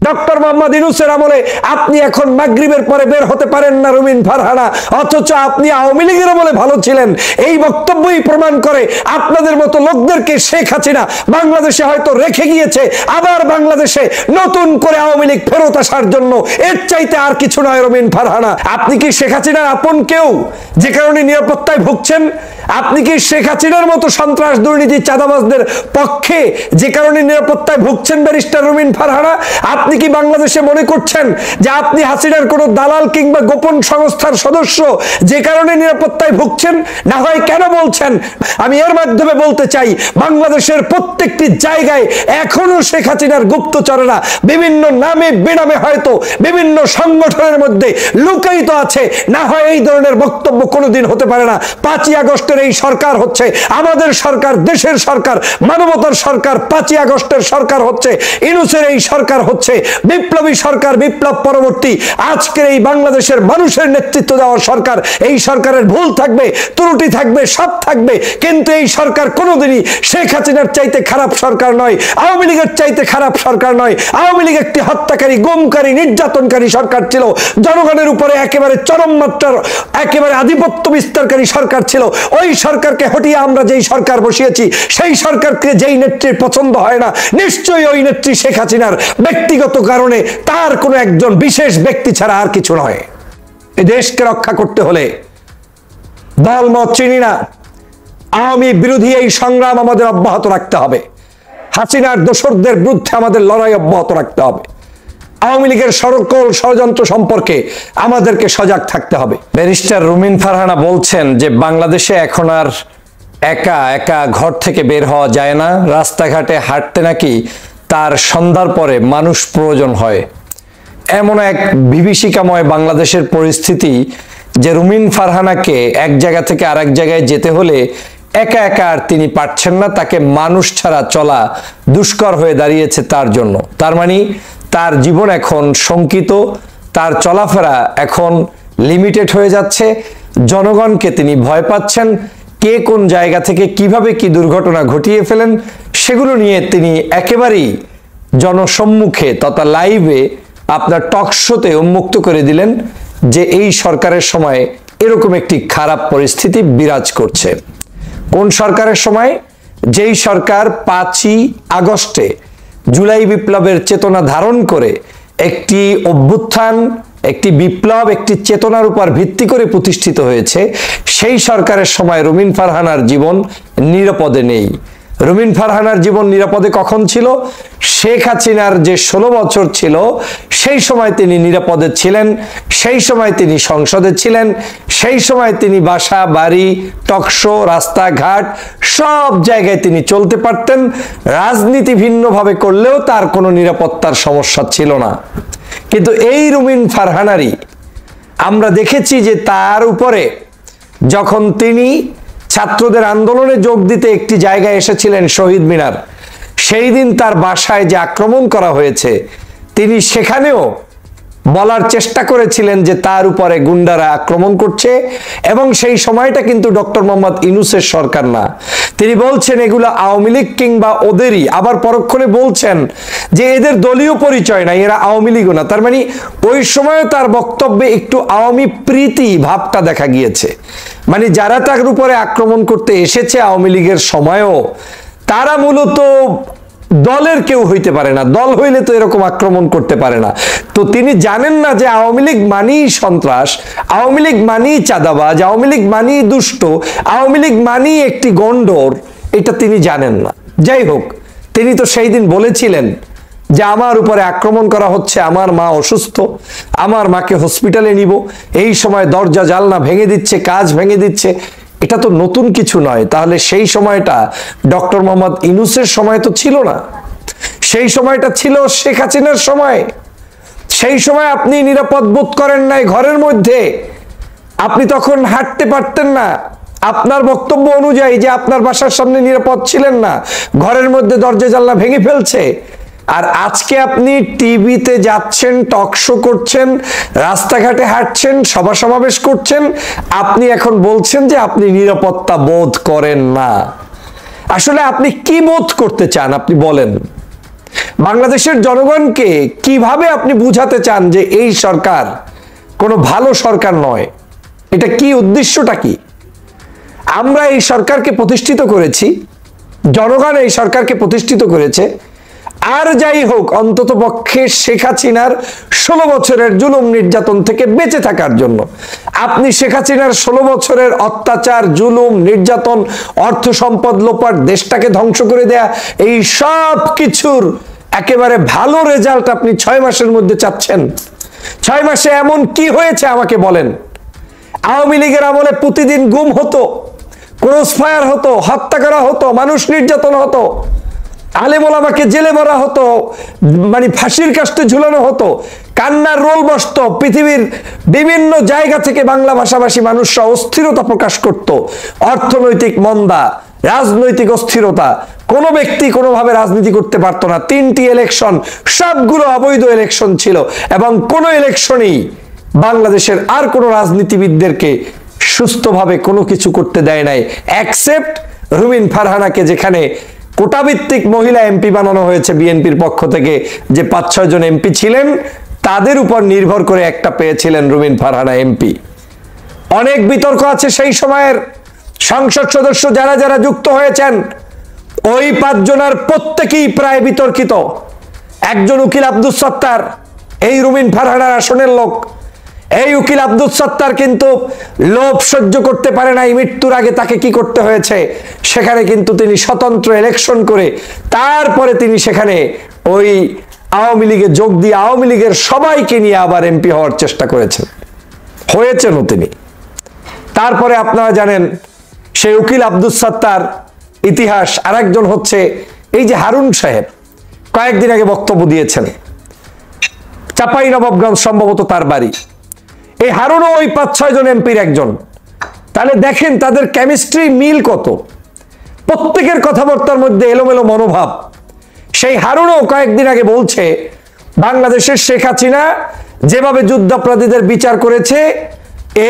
Doctor Mohammad ইউনূসের আমলে আপনি এখন মাগরিবের পরে বের হতে পারেন না রুমিন ফারহানা, অথচ আপনি আওয়ামী লীগের আমলে ভালো ছিলেন। এই বক্তব্যই প্রমাণ করে আপনাদের মতো লোকদেরকে শেখ হাসিনা বাংলাদেশে হয়তো রেখে গিয়েছে, আবার বাংলাদেশে নতুন করে আওয়ামী লীগ ফেরত আসার জন্য। এর চাইতে আর কিছু নয় রুমিন ফারহানা। আপনি কি শেখ হাসিনার আপন কেউ যে কারণে নিরাপত্তায় ভুগছেন? আপনি কি শেখ হাসিনার মতো সন্ত্রাস দুর্নীতি চাঁদাবাজদের পক্ষে যে কারণে নিরাপত্তায় ভুগছেন ব্যারিস্টার রুমিন ফারহানা? আপনি কি বাংলাদেশে মনে করছেন যে আপনি হাসিনার কোনো দালাল কিংবা গোপন সংস্থার সদস্য যে কারণে নিরাপত্তায় ভুগছেন? না হয় কেন বলছেন? আমি এর মাধ্যমে বলতে চাই, বাংলাদেশের প্রত্যেকটি জায়গায় এখনো শেখ হাসিনার গুপ্তচরেরা বিভিন্ন নামে বেনামে হয়তো বিভিন্ন সংগঠনের মধ্যে লুকায়িত আছে। না হয় এই ধরনের বক্তব্য কোনোদিন হতে পারে না। 5ই আগস্টের এই সরকার হচ্ছে আমাদের সরকার, দেশের সরকার, মানবতার সরকার। 5ই আগস্টের সরকার হচ্ছে ইউনূসের এই সরকার হচ্ছে বিপ্লবী সরকার, বিপ্লব পরবর্তী আজকের এই বাংলাদেশের মানুষের নেতৃত্ব দেওয়ার সরকার। এই সরকারের ভুল থাকবে, ত্রুটি থাকবে, সব থাকবে, কিন্তু এই সরকার কোনোদিনই শেখ হাসিনার চাইতে খারাপ সরকার নয়, আওয়ামী লীগের চাইতে খারাপ সরকার নয়। আওয়ামী লীগ একটি হত্যাকারী, গুমকারী, নির্যাতনকারী সরকার ছিল, জনগণের উপরে একেবারে চরম মাত্রার একেবারে আধিপত্য বিস্তারকারী সরকার ছিল। ওই সরকারকে হটিয়ে আমরা যেই সরকার বসিয়েছি, সেই সরকারকে যেই নেত্রীর পছন্দ হয় না, নিশ্চয়ই ওই নেত্রী শেখ হাসিনার ব্যক্তিগত কারণে, তার কোনো একজন বিশেষ ব্যক্তি ছাড়া আর কিছু নয়। এই দেশকে রক্ষা করতে হলে দলমত চিনি না, আওয়ামী বিরোধী এই সংগ্রাম আমাদের অব্যাহত রাখতে হবে। হাসিনার দোসরদের বিরুদ্ধে আমাদের লড়াই অব্যাহত রাখতে হবে। আওয়ামী লীগের সকল ষড়যন্ত্র সম্পর্কে আমাদেরকে সজাগ থাকতে হবে। ব্যারিস্টার রুমিন ফারহানা বলছেন যে বাংলাদেশে এখন আর একা একা ঘর থেকে বের হওয়া যায় না, রাস্তাঘাটে হাঁটতে নাকি তার সন্ধ্যার পরে মানুষ প্রয়োজন হয়। এমন এক বিভীষিকাময় বাংলাদেশের পরিস্থিতি যে রুমিন ফারহানাকে এক জায়গা থেকে আরেক জায়গায় যেতে হলে একা একা আর তিনি পারছেন না, তাকে মানুষ ছাড়া চলা দুষ্কর হয়ে দাঁড়িয়েছে তার জন্য। তার মানে তার জীবন এখন শঙ্কিত, তার চলাফেরা এখন লিমিটেড হয়ে যাচ্ছে, জনগণকে তিনি ভয় পাচ্ছেন। কে কোন জায়গা থেকে কিভাবে কি দুর্ঘটনা ঘটিয়ে ফেলেন সেগুলো নিয়ে তিনি একেবারেই জনসম্মুখে তথা লাইভে আপনার টক শোতে উন্মুক্ত করে দিলেন যে এই সরকারের সময় এরকম একটি খারাপ পরিস্থিতি বিরাজ করছে। কোন সরকারের সময়? যেই সরকার 5ই আগস্টে জুলাই বিপ্লবের চেতনা ধারণ করে একটি অভ্যুত্থান, একটি বিপ্লব, একটি চেতনার উপর ভিত্তি করে প্রতিষ্ঠিত হয়েছে, সেই সরকারের সময় রুমিন ফারহানার জীবন নিরাপদে নেই। রুমিন ফারহানার জীবন নিরাপদে কখন ছিল? শেখ হাসিনার যে 16 বছর ছিল সেই সময় তিনি নিরাপদে ছিলেন, সেই সময় তিনি সংসদে ছিলেন, সেই সময় তিনি বাসা বাড়ি, টকশো, রাস্তাঘাট সব জায়গায় তিনি চলতে পারতেন। রাজনীতি ভিন্নভাবে করলেও তার কোনো নিরাপত্তার সমস্যা ছিল না। কিন্তু এই রুমিন ফারহানারই আমরা দেখেছি যে তার উপরে যখন তিনি ছাত্রদের আন্দোলনে যোগ দিতে একটি জায়গায় এসেছিলেন শহীদ মিনার, সেই দিন তার বাসায় যে আক্রমণ করা হয়েছে, তিনি সেখানেও বলার চেষ্টা করেছিলেন যে তার উপরে গুন্ডারা আক্রমণ করছে, এবং সেই সময়টা কিন্তু ডক্টর মোহাম্মদ ইউনূসের সরকার না। তিনি বলছেন এগুলো আওয়ামী লীগ কিংবা ওদেরই, আবার পরক্ষণে বলছেন যে এদের দলীয় পরিচয় নাই, এরা আওয়ামী লীগও না। তার মানে ওই সময় তার বক্তব্যে একটু আওয়ামী প্রীতি ভাবটা দেখা গিয়েছে। মানে যারা তার উপরে আক্রমণ করতে এসেছে আওয়ামী লীগের সময়ও, তারা মূলত দলের কেউ হইতে পারে না, দল হইলে তো এরকম আক্রমণ করতে পারে না। তো তিনি জানেন না যে আওয়ামী লীগ মানেই সন্ত্রাস, আওয়ামী লীগ মানেই চাঁদাবাজ, আওয়ামী লীগ মানেই দুষ্ট, আওয়ামী লীগ মানেই একটি গন্ডর, এটা তিনি জানেন না। যাই হোক, তিনি তো সেই দিন বলেছিলেন যে আমার উপরে আক্রমণ করা হচ্ছে, আমার মা অসুস্থ, আমার মাকে হসপিটালে নিব, এই সময় দরজা জানলা ভেঙে দিচ্ছে, কাজ ভেঙে দিচ্ছে। এটা তো নতুন কিছু নয়। তাহলে সেই সময়টা ডক্টর মোহাম্মদ ইউনূসের সময় তো ছিল না, সেই সময়টা ছিল শেখ হাসিনার সময়। সেই সময় আপনি নিরাপদ বোধ করেন নাই ঘরের মধ্যে, আপনি তখন হাঁটতে পারতেন না। আপনার বক্তব্য অনুযায়ী যে আপনার বাসার সামনে নিরাপদ ছিলেন না, ঘরের মধ্যে দরজা জানলা ভেঙে ফেলছে। আর আজকে আপনি টিভিতে যাচ্ছেন, টক শো করছেন, রাস্তাঘাটে হাঁটছেন, সভা সমাবেশ করছেন, আপনি এখন বলছেন যে আপনি নিরাপত্তা বোধ করেন না। আসলে আপনি কি বোধ করতে চান আপনি বলেন? বাংলাদেশের জনগণকে কিভাবে আপনি বুঝাতে চান যে এই সরকার কোনো ভালো সরকার নয়? এটা কি উদ্দেশ্যটা কি? আমরা এই সরকারকে প্রতিষ্ঠিত করেছি, জনগণ এই সরকারকে প্রতিষ্ঠিত করেছে। আর যাই হোক, অন্তত পক্ষে শেখ হাসিনার 16 বছরের জুলুম নির্যাতন থেকে বেঁচে থাকার জন্য। আপনি শেখ হাসিনার 16 বছরের অত্যাচার, জুলুম, নির্যাতন, অর্থ সম্পদ লোপাট, দেশটাকে ধ্বংস করে দেয়া, এই সব কিছুর একেবারে ভালো রেজাল্ট আপনি 6 মাসের মধ্যে চাচ্ছেন। 6 মাসে এমন কি হয়েছে আমাকে বলেন? আওয়ামী লীগের আমলে প্রতিদিন গুম হতো, ক্রস ফায়ার হতো, হত্যা করা হতো, মানুষ নির্যাতন হতো, আলেম ওলামাকে জেলে ভরা হতো, মানে ফাঁসির কাস্টে ঝুলানো হতো, কান্নার রোল বসতো, পৃথিবীর বিভিন্ন জায়গা থেকে বাংলা ভাষাভাষী মানুষরা অস্থিরতা প্রকাশ করত, অর্থনৈতিক মন্দা, রাজনৈতিক অস্থিরতা, কোনো ব্যক্তি কোনোভাবে রাজনীতি করতে পারতো না। 3টি ইলেকশন, সবগুলো অবৈধ ইলেকশন ছিল, এবং কোনো ইলেকশনই বাংলাদেশের আর কোনো রাজনীতিবিদদেরকে সুস্থভাবে কোনো কিছু করতে দেয় নাই, অ্যাকসেপ্ট রুমিন ফারহানাকে, যেখানে কোটাভিত্তিক মহিলা এমপি বানানো হয়েছে বিএনপির পক্ষ থেকে। যে 5-6 জন এমপি ছিলেন, তাদের উপর নির্ভর করে একটা পেয়েছিলেন রুমিন ফারহানা এমপি। অনেক বিতর্ক আছে সেই সময়ের সংসদ সদস্য যারা যারা যুক্ত হয়েছেন, ওই 5 জনের প্রত্যেকেই প্রায় বিতর্কিত। একজন উকিল আব্দুস সত্তার, এই রুমিন ফারহানার আসনের লোক। এই উকিল আব্দুস সত্তার কিন্তু লোভ সহ্য করতে পারে নাই, মৃত্যুর আগে তাকে কি করতে হয়েছে, সেখানে কিন্তু তিনি স্বতন্ত্র ইলেকশন করে তারপরে তিনি সেখানে ওই আওয়ামী লীগে যোগ দিয়ে আওয়ামী লীগের সবাইকে নিয়ে আবার এমপি হওয়ার চেষ্টা করেছেন, হয়েছেনও তিনি। তারপরে আপনারা জানেন সেই উকিল আব্দুস সত্তার ইতিহাস। আরেকজন হচ্ছে এই যে হারুন সাহেব, কয়েকদিন আগে বক্তব্য দিয়েছেন, চাঁপাইনবাবগঞ্জ সম্ভবত তার বাড়ি। এই হারুনও ওই 5-6 জন এমপির একজন। তাহলে দেখেন তাদের কেমিস্ট্রি মিল কত, প্রত্যেকের কথাবার্তার মধ্যে এলোমেলো মনোভাব। সেই হারুনও কয়েকদিন আগে বলছে বাংলাদেশের শেখ হাসিনা যেভাবে যুদ্ধাপরাধীদের বিচার করেছে,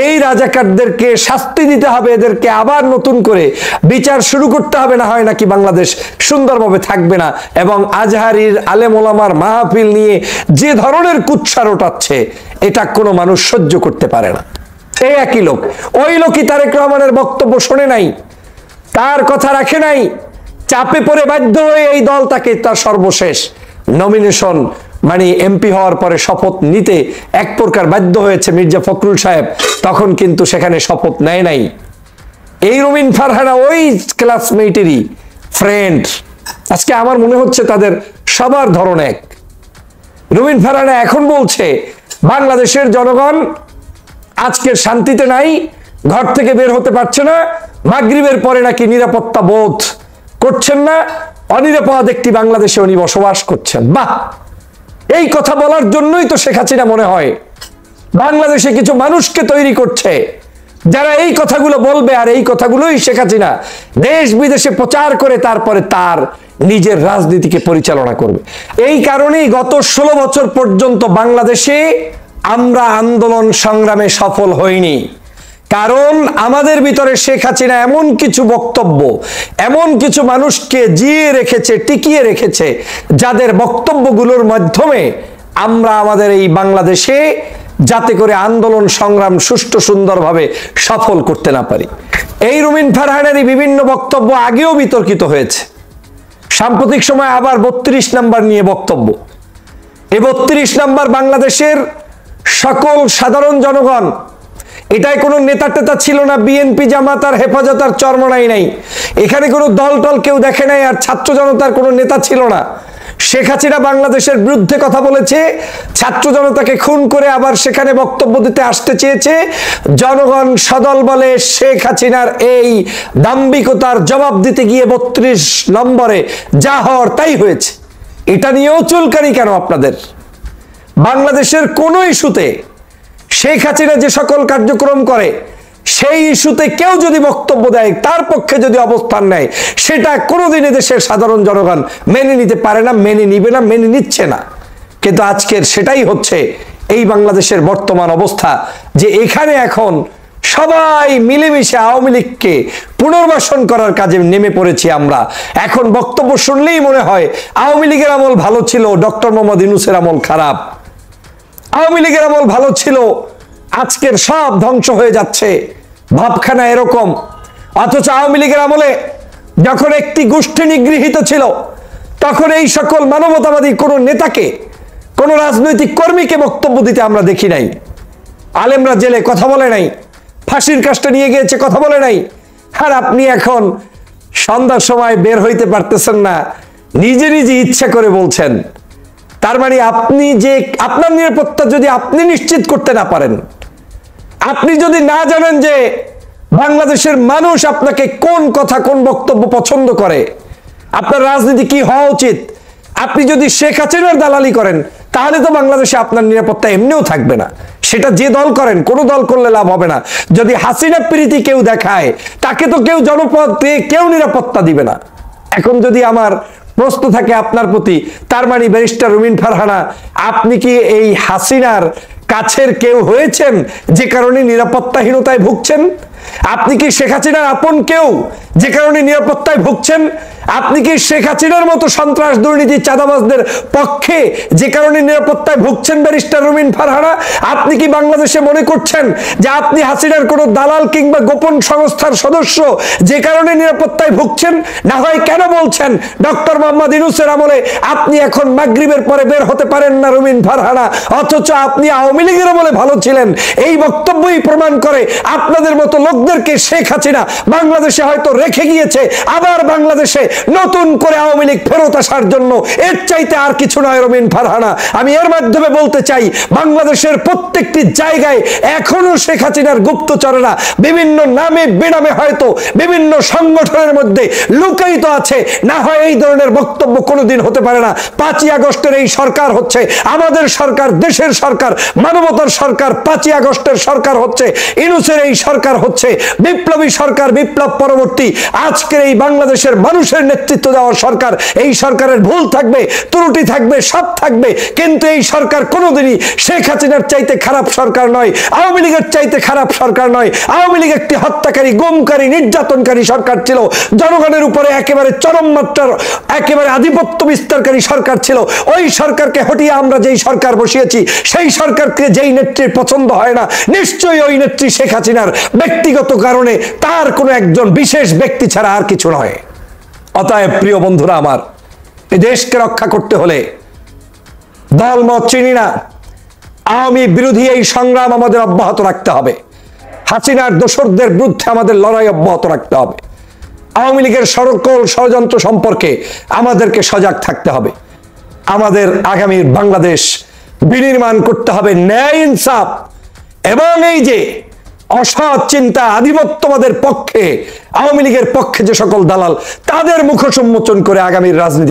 এই রাজাকারদেরকে শাস্তি দিতে হবে, এদেরকে আবার নতুন করে বিচার শুরু করতে হবে, না হয় নাকি বাংলাদেশ সুন্দরভাবে থাকবে না। এবং আজহারির আলেম ওলামার মাহফিল নিয়ে যে ধরনের কুৎসার ওঠাচ্ছে, এটা কোনো মানুষ সহ্য করতে পারে না। এই একই লোক, ওই লোকই তারেক রহমানের বক্তব্য শোনে নাই, তার কথা রাখে নাই, চাপে পড়ে বাধ্য হয়ে এই দল তাকে তার সর্বশেষ নমিনেশন, মানে এমপি হওয়ার পরে শপথ নিতে এক প্রকার বাধ্য হয়েছে মির্জা ফখরুল সাহেব, তখন কিন্তু সেখানে শপথ নেয় নাই। এই রুমিন ফারহানা ওই ক্লাসমেটেরই ফ্রেন্ড। আজকে আমার মনে হচ্ছে তাদের সবার ধরন এক। রুমিন ফারহানা এখন বলছে বাংলাদেশের জনগণ আজকে শান্তিতে নাই, ঘর থেকে বের হতে পারছে না, মাগরিবের পরে নাকি নিরাপত্তা বোধ করছেন না, অনিরাপদ একটি বাংলাদেশে উনি বসবাস করছেন। বাহ, এই কথা বলার জন্যই তো শেখ হাসিনা মনে হয় বাংলাদেশে কিছু মানুষকে তৈরি করছে যারা এই কথাগুলো বলবে, আর এই কথাগুলোই শেখ হাসিনা দেশ বিদেশে প্রচার করে তারপরে তার নিজের রাজনীতিকে পরিচালনা করবে। এই কারণেই গত 16 বছর পর্যন্ত বাংলাদেশে আমরা আন্দোলন সংগ্রামে সফল হইনি, কারণ আমাদের ভিতরে শেখ হাসিনা এমন কিছু বক্তব্য, এমন কিছু মানুষকে জিয়ে রেখেছে, টিকিয়ে রেখেছে, যাদের বক্তব্যগুলোর মাধ্যমে আমরা আমাদের এই বাংলাদেশে যাতে করে আন্দোলন সংগ্রাম সুষ্ঠু সুন্দরভাবে সফল করতে না পারি। এই রুমিন ফারহানারই বিভিন্ন বক্তব্য আগেও বিতর্কিত হয়েছে, সাম্প্রতিক সময় আবার 32 নাম্বার নিয়ে বক্তব্য। এই 32 নাম্বার বাংলাদেশের সকল সাধারণ জনগণ, এটাই কোনো নেতা টেতা ছিল না, বিএনপি জামাত আর হেফাজত আর চরমনাই নাই, এখানে কোনো দল টল কেউ দেখে নাই, আর ছাত্র জনতার কোনো নেতা ছিল না। শেখ হাসিনা বাংলাদেশের বিরুদ্ধে কথা বলেছে, ছাত্র জনতাকে খুন করে আবার সেখানে বক্তব্য দিতে আসতে চেয়েছে। জনগণ সদল বলে শেখ হাসিনার এই দাম্ভিকতার জবাব দিতে গিয়ে 32 নম্বরে যা হওয়ার তাই হয়েছে। এটা নিয়েও চুলকানি কেন আপনাদের? বাংলাদেশের কোনো ইস্যুতে শেখ হাসিনা যে সকল কার্যক্রম করে, সেই ইস্যুতে কেউ যদি বক্তব্য দেয়, তার পক্ষে যদি অবস্থান নেয়, সেটা কোনোদিনই দেশের সাধারণ জনগণ মেনে নিতে পারে না, মেনে নিবে না, মেনে নিচ্ছে না। কিন্তু আজকের সেটাই হচ্ছে এই বাংলাদেশের বর্তমান অবস্থা, যে এখানে এখন সবাই মিলেমিশে আওয়ামী লীগকে পুনর্বাসন করার কাজে নেমে পড়েছি আমরা। এখন বক্তব্য শুনলেই মনে হয় আওয়ামী লীগের আমল ভালো ছিল, ডক্টর মোহাম্মদ ইউনূসের আমল খারাপ। আওয়ামী লীগের আমল ভালো ছিল, আজকের সব ধ্বংস হয়ে যাচ্ছে, ভাবখানা এরকম। অথচ আওয়ামী লীগের আমলে যখন একটি গোষ্ঠী নিগৃহীত ছিল, তখন এই সকল মানবতাবাদী কোনো নেতাকে, কোনো রাজনৈতিক কর্মীকে বক্তব্য দিতে আমরা দেখি নাই। আলেমরা জেলে কথা বলে নাই, ফাঁসির কাজটা নিয়ে গিয়েছে কথা বলে নাই। আর আপনি এখন সন্ধ্যার সময় বের হইতে পারতেছেন না, নিজে নিজে ইচ্ছা করে বলছেন। তার মানে আপনি যে আপনার নিরাপত্তা যদি আপনি নিশ্চিত করতে না পারেন, আপনি যদি না জানেন যে বাংলাদেশের মানুষ আপনাকে কোন কথা কোন বক্তব্য পছন্দ করে, আপনার রাজনীতি কি হওয়া উচিত, আপনি যদি শেখ হাসিনার দালালি করেন, তাহলে তো বাংলাদেশে আপনার নিরাপত্তা এমনিও থাকবে না। সেটা যে দল করেন, কোনো দল করলে লাভ হবে না। যদি হাসিনা প্রীতি কেউ দেখায়, তাকে তো কেউ জনপদে কেউ নিরাপত্তা দিবে না। এখন যদি আমার প্রশ্ন থাকে আপনার প্রতি, তার মানে ব্যারিস্টার রুমিন ফারহানা, আপনি কি এই হাসিনার কাছের কেউ হয়েছেন যে কারণে নিরাপত্তাহীনতায় ভুগছেন? আপনি কি শেখ হাসিনার আপন কেউ যে কারণে নিরাপত্তায় ভুগছেন? আপনি কি শেখ হাসিনার মতো সন্ত্রাস দুর্নীতি চাঁদাবাজদের পক্ষে যে কারণে নিরাপত্তায় ভুগছেন ব্যারিস্টার রুমিন ফারহানা? আপনি কি বাংলাদেশে মনে করছেন যে আপনি হাসিনার কোনো দালাল কিংবা গোপন সংস্থার সদস্য যে কারণে নিরাপত্তায় ভুগছেন? না হয় কেন বলছেন ডক্টর মোহাম্মদ ইউনূসের আমলে আপনি এখন মাগরিবের পরে বের হতে পারেন না রুমিন ফারহানা, অথচ আপনি আওয়ামী লীগের আমলে ভালো ছিলেন? এই বক্তব্যই প্রমাণ করে আপনাদের মতো লোকদেরকে শেখ হাসিনা বাংলাদেশে হয়তো রেখে গিয়েছে, আবার বাংলাদেশে নতুন করে আওয়ামী লীগ ফেরত আসার জন্য। এর চাইতে আর কিছু নয় রুমিন ফারহানা। আমি এর মাধ্যমে বলতে চাই, বাংলাদেশের প্রত্যেকটি জায়গায় এখনো শেখ হাসিনার গুপ্তচরেরা বিভিন্ন নামে বেনামে হয়তো বিভিন্ন সংগঠনের মধ্যে লুকায়িত আছে। না হয় এই ধরনের বক্তব্য কোনোদিন হতে পারে না। 5ই আগস্টের এই সরকার হচ্ছে আমাদের সরকার, দেশের সরকার, মানবতার সরকার। 5ই আগস্টের সরকার হচ্ছে ইউনূসের এই সরকার হচ্ছে বিপ্লবী সরকার, বিপ্লব পরবর্তী আজকের এই বাংলাদেশের মানুষের নেতৃত্ব দেওয়ার সরকার। এই সরকারের ভুল থাকবে, ত্রুটি থাকবে, সব থাকবে, কিন্তু এই সরকার কোনোদিনই শেখ হাসিনার চাইতে খারাপ সরকার নয়, আওয়ামী লীগের চাইতে খারাপ সরকার নয়। আওয়ামী লীগ একটি হত্যাকারী, গুমকারী, নির্যাতনকারী সরকার ছিল, জনগণের উপরে একেবারে চরম মাত্রার একেবারে আধিপত্য বিস্তারকারী সরকার ছিল। ওই সরকারকে হটিয়ে আমরা যেই সরকার বসিয়েছি, সেই সরকারকে যেই নেত্রীর পছন্দ হয় না, নিশ্চয়ই ওই নেত্রী শেখ হাসিনার ব্যক্তিগত কারণে, তার কোনো একজন বিশেষ ব্যক্তি ছাড়া আর কিছু নয়। অতএব প্রিয় বন্ধুরা আমার, এই দেশকে রক্ষা করতে হলে দলমত চিনি না, আওয়ামী বিরোধী এই সংগ্রাম আমাদের অব্যাহত রাখতে হবে। হাসিনার দোসরদের বিরুদ্ধে আমাদের লড়াই অব্যাহত রাখতে হবে। আওয়ামী লীগের সকল ষড়যন্ত্র সম্পর্কে আমাদেরকে সজাগ থাকতে হবে। আমাদের আগামীর বাংলাদেশ বিনির্মাণ করতে হবে ন্যায় ইনসাফ এবং এই যে অসৎ চিন্তা, আধিপত্যবাদের পক্ষে, আওয়ামী লীগের পক্ষে যে সকল দালাল, তাদের মুখ সম্মোচন করে আগামীর রাজনীতি